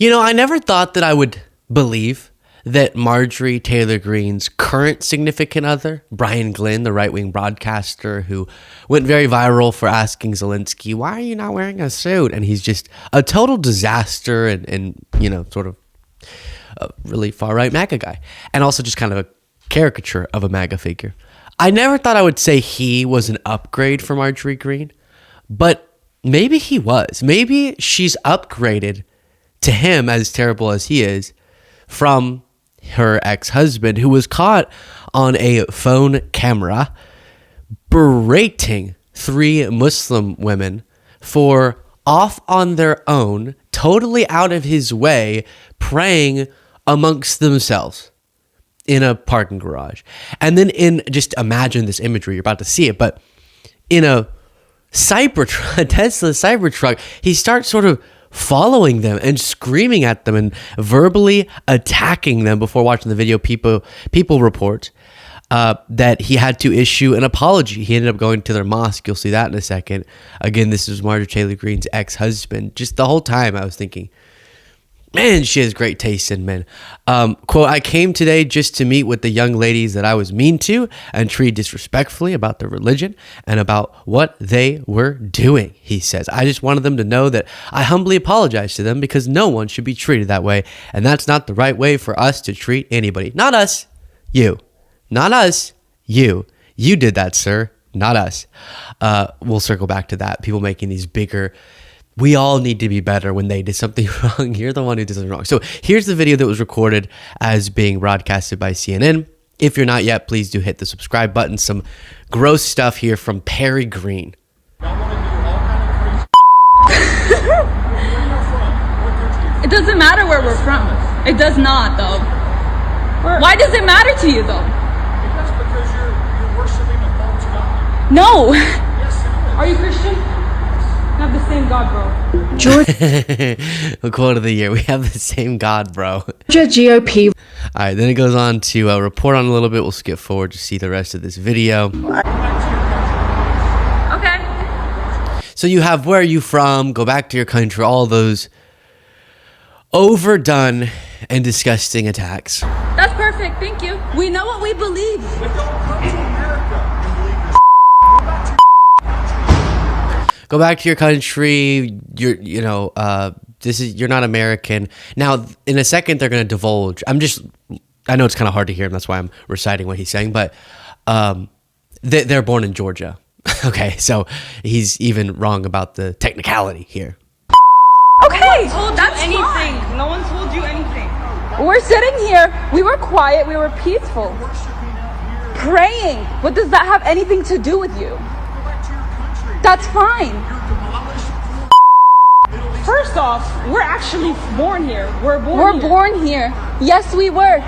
You know, I never thought that I would believe that Marjorie Taylor Greene's current significant other, Brian Glynn, the right-wing broadcaster who went very viral for asking Zelensky, why are you not wearing a suit? And he's just a total disaster and you know, sort of a really far-right MAGA guy. And also just kind of a caricature of a MAGA figure. I never thought I would say he was an upgrade for Marjorie Greene, but maybe he was. Maybe she's upgraded to him, as terrible as he is, from her ex-husband, who was caught on a phone camera berating 3 Muslim women for off on their own, totally out of his way, praying amongst themselves in a parking garage. And then just imagine this imagery, you're about to see it, but in a Cybertruck, a Tesla Cybertruck, he starts sort of following them and screaming at them and verbally attacking them. Before watching the video, people report that he had to issue an apology. He ended up going to their mosque. You'll see that in a second. Again, this is Marjorie Taylor Greene's ex-husband. Just the whole time I was thinking, man, she has great taste in men. Quote, I came today just to meet with the young ladies that I was mean to and treat disrespectfully about their religion and about what they were doing, he says. I just wanted them to know that I humbly apologize to them because no one should be treated that way. And that's not the right way for us to treat anybody. Not us, you. Not us, you. You did that, sir. Not us. We'll circle back to that. People making these bigger... We all need to be better when they did something wrong. You're the one who did something wrong. So here's the video that was recorded as being broadcasted by CNN. If you're not yet, please do hit the subscribe button. Some gross stuff here from Perry Greene. It doesn't matter where we're from. It does not, though. Why does it matter to you, though? Because you're worshiping a false god. No. Yes, it is. Are you Christian? We have the same God, bro. The quote of the year. We have the same God, bro. Georgia GOP. All right, then it goes on to report on a little bit. We'll skip forward to see the rest of this video. Okay. So you have where are you from? Go back to your country. All those overdone and disgusting attacks. That's perfect. Thank you. We know what we believe. But don't come to America and believe this. Go back to your country. You're not American. Now, in a second, they're going to divulge. I know it's kind of hard to hear him. That's why I'm reciting what he's saying. But they're born in Georgia. Okay, so he's even wrong about the technicality here. Okay. That's anything. No one told you anything. We're sitting here. We were quiet. We were peaceful. Praying. What does that have anything to do with you? That's fine. First off, we're actually born here. We're born here. Yes, we were.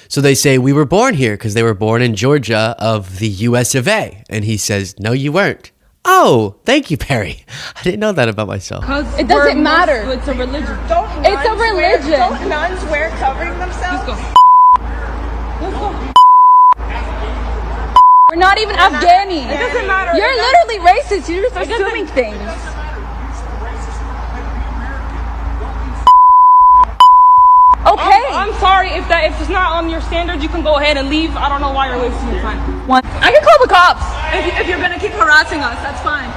So they say we were born here because they were born in Georgia of the US of A. And he says, no, you weren't. Oh, thank you, Perry. I didn't know that about myself. It doesn't matter. It's a religion. It's a religion. Don't nuns wear covering themselves? Let's go. We're not even Afghani. It doesn't matter. You're literally racist. You're just assuming things. Okay. I'm sorry if it's not on your standards. You can go ahead and leave. I don't know why you're wasting your time. I can call the cops if you're gonna keep harassing us. That's fine.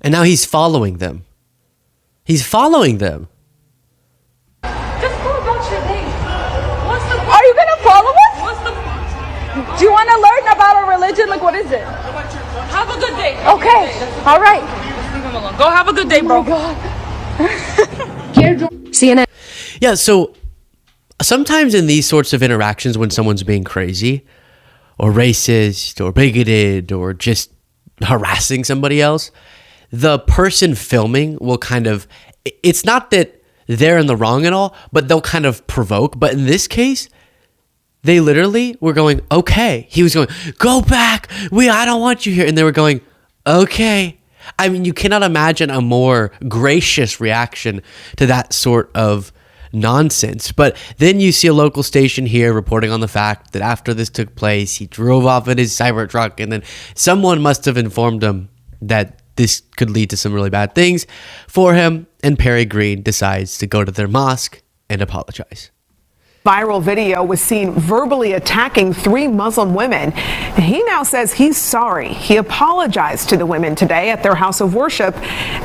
And now he's following them. He's following them. Just go about your day. What's the Are you gonna follow us? What's the Do you want to learn about our religion? Like, what is it? Have a good day. Okay. All right. Leave him alone. Go have a good day, bro. Oh my God. CNN. Yeah, so sometimes in these sorts of interactions when someone's being crazy or racist or bigoted or just harassing somebody else, the person filming will kind of, it's not that they're in the wrong at all, but they'll kind of provoke. But in this case, they literally were going, okay. He was going, go back. I don't want you here. And they were going, okay. I mean, you cannot imagine a more gracious reaction to that sort of nonsense. But then you see a local station here reporting on the fact that after this took place, he drove off in his Cybertruck, and then someone must have informed him that this could lead to some really bad things for him. And Perry Greene decides to go to their mosque and apologize. Viral video was seen verbally attacking 3 Muslim women. He now says he's sorry. He apologized to the women today at their house of worship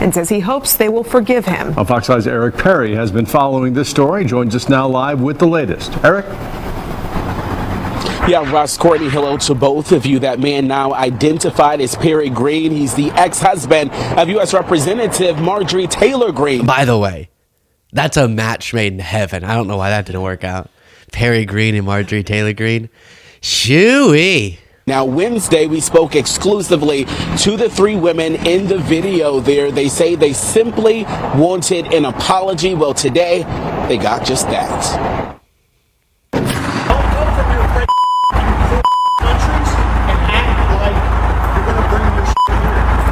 and says he hopes they will forgive him. Fox 5's Eric Perry has been following this story, joins us now live with the latest. Eric? Yeah, Ross, Courtney, hello to both of you. That man now identified as Perry Greene. He's the ex-husband of U.S. Representative Marjorie Taylor Greene. By the way, that's a match made in heaven. I don't know why that didn't work out. Perry Greene and Marjorie Taylor Greene. Shooey. Now, Wednesday, we spoke exclusively to the 3 women in the video there. They say they simply wanted an apology. Well, today, they got just that.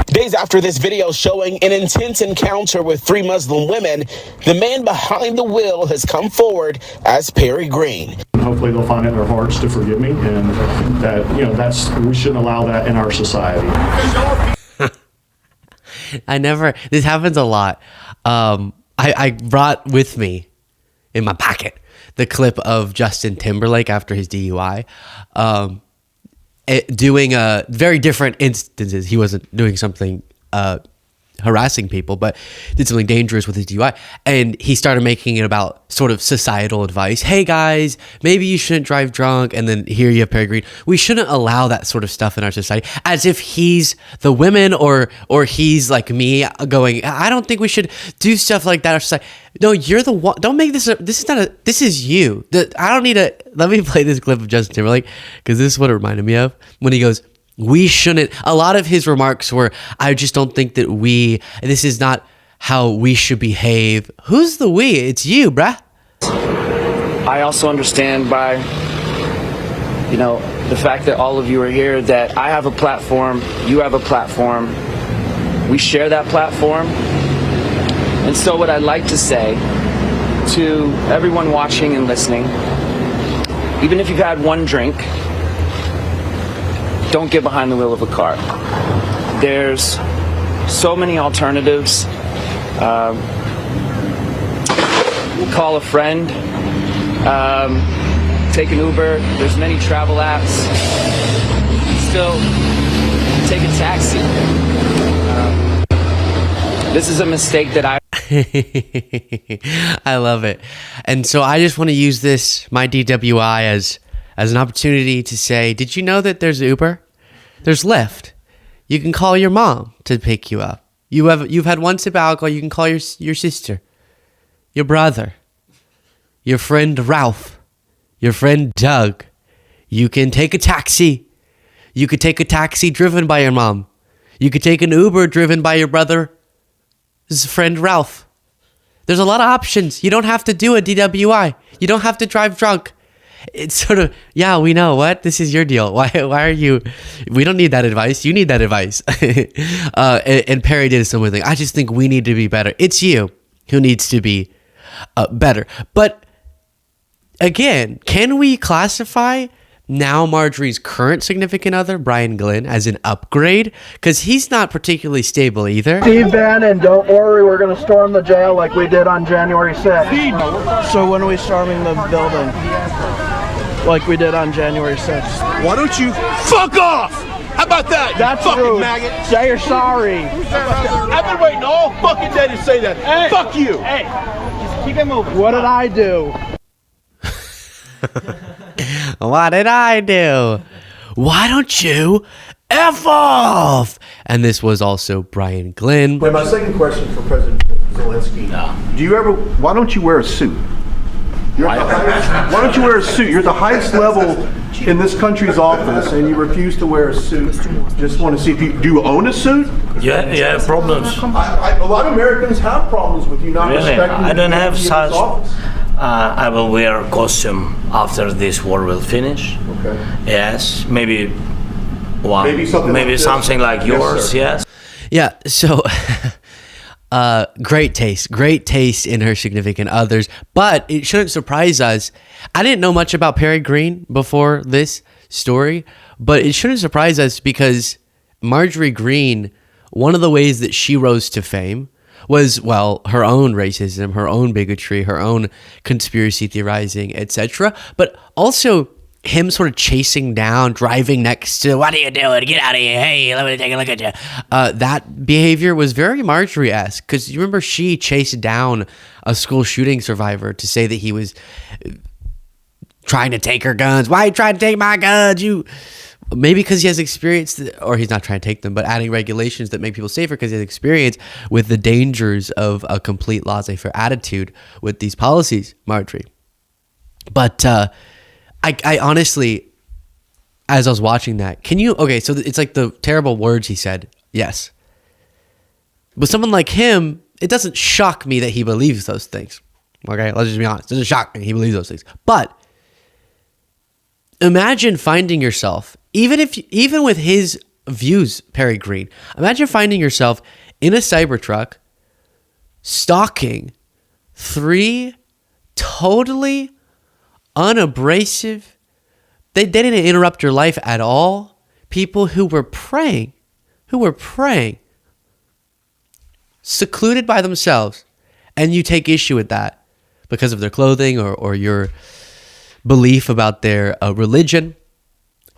Days after this video showing an intense encounter with 3 Muslim women, the man behind the wheel has come forward as Perry Greene. Hopefully they'll find it in their hearts to forgive me, and that, we shouldn't allow that in our society. This happens a lot. I brought with me in my pocket the clip of Justin Timberlake after his DUI. Doing very different instances. He wasn't doing something harassing people, but did something dangerous with his DUI. And he started making it about sort of societal advice. Hey guys, maybe you shouldn't drive drunk. And then here you have Perry Greene. We shouldn't allow that sort of stuff in our society, as if he's the women or he's like me going, I don't think we should do stuff like that in our society. No, you're the one. Don't make this. This is you. I don't need to. Let me play this clip of Justin Timberlake, because this is what it reminded me of when he goes, we shouldn't. A lot of his remarks were, I just don't think that this is not how we should behave. Who's the we? It's you, bruh. I also understand by, the fact that all of you are here, that I have a platform, you have a platform, we share that platform. And so what I'd like to say to everyone watching and listening, even if you've had one drink, don't get behind the wheel of a car. There's so many alternatives. Call a friend, take an Uber. There's many travel apps. Still, take a taxi. This is a mistake that I love it. And so I just want to use my DWI as an opportunity to say, did you know that there's Uber? There's Lyft. You can call your mom to pick you up. You've had one sip of alcohol, you can call your sister, your brother, your friend Ralph, your friend Doug. You can take a taxi. You could take a taxi driven by your mom. You could take an Uber driven by your brother's friend Ralph. There's a lot of options. You don't have to do a DWI. You don't have to drive drunk. It's sort of, yeah, we know. What? This is your deal. Why are you? We don't need that advice. You need that advice. And Perry did a similar thing. I just think we need to be better. It's you who needs to be better. But again, can we classify now Marjorie's current significant other, Brian Glynn, as an upgrade? Because he's not particularly stable either. Steve Bannon, don't worry, we're going to storm the jail like we did on January 6th. So when are we storming the building? Like we did on January 6th. Why don't you fuck off? How about that? That's fucking rude. Maggot. Say you're sorry. I've been waiting all fucking day to say that. Hey, fuck you. Hey, just keep it moving. What did I do? What did I do? Why don't you F off? And this was also Brian Glynn. Wait, my second question for President Zelensky. Why don't you wear a suit? Why don't you wear a suit? You're at the highest level in this country's office and you refuse to wear a suit. Just want to see if do you own a suit? Yeah, problems. A lot of Americans have problems with you not respecting I don't have the such. office. I will wear a costume after this war will finish. Okay. Yes, maybe one. Maybe something like yours. Yes. Yeah. So, great taste in her significant others. But it shouldn't surprise us. I didn't know much about Perry Greene before this story, but it shouldn't surprise us because Marjorie Greene one of the ways that she rose to fame was, well, her own racism, her own bigotry, her own conspiracy theorizing, etc. But also him sort of chasing down, driving next to, what are you doing? Get out of here. Hey, let me take a look at you. That behavior was very Marjorie-esque, because you remember she chased down a school shooting survivor to say that he was trying to take her guns. Why are you trying to take my guns? Maybe because he has experience, or he's not trying to take them, but adding regulations that make people safer because he has experience with the dangers of a complete laissez-faire attitude with these policies, Marjorie. But I honestly, as I was watching that, so it's like the terrible words he said, yes. But someone like him, it doesn't shock me that he believes those things. Okay, let's just be honest. It doesn't shock me he believes those things. But imagine finding yourself, even with his views, Perry Greene, imagine finding yourself in a Cybertruck stalking 3 totally unabrasive, they didn't interrupt your life at all, people who were praying, secluded by themselves, and you take issue with that because of their clothing or your belief about their religion.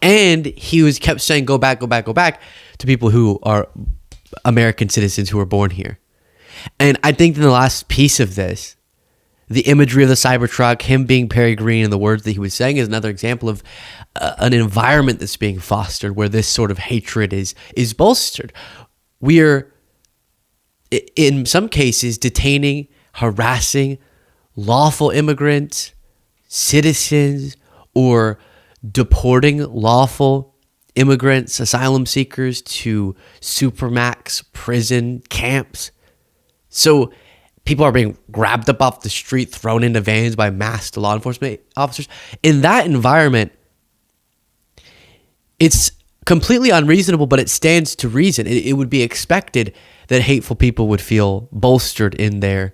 And he kept saying, go back to people who are American citizens who were born here. And I think in the last piece of this, the imagery of the Cybertruck, him being Perry Greene, and the words that he was saying is another example of an environment that's being fostered where this sort of hatred is bolstered. We're, in some cases, detaining, harassing lawful immigrants, citizens, or deporting lawful immigrants, asylum seekers to supermax prison camps. So people are being grabbed up off the street, thrown into vans by masked law enforcement officers. In that environment, it's completely unreasonable, but it stands to reason. It would be expected that hateful people would feel bolstered in their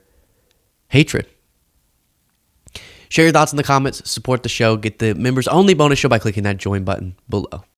hatred. Share your thoughts in the comments, support the show, get the members only bonus show by clicking that join button below.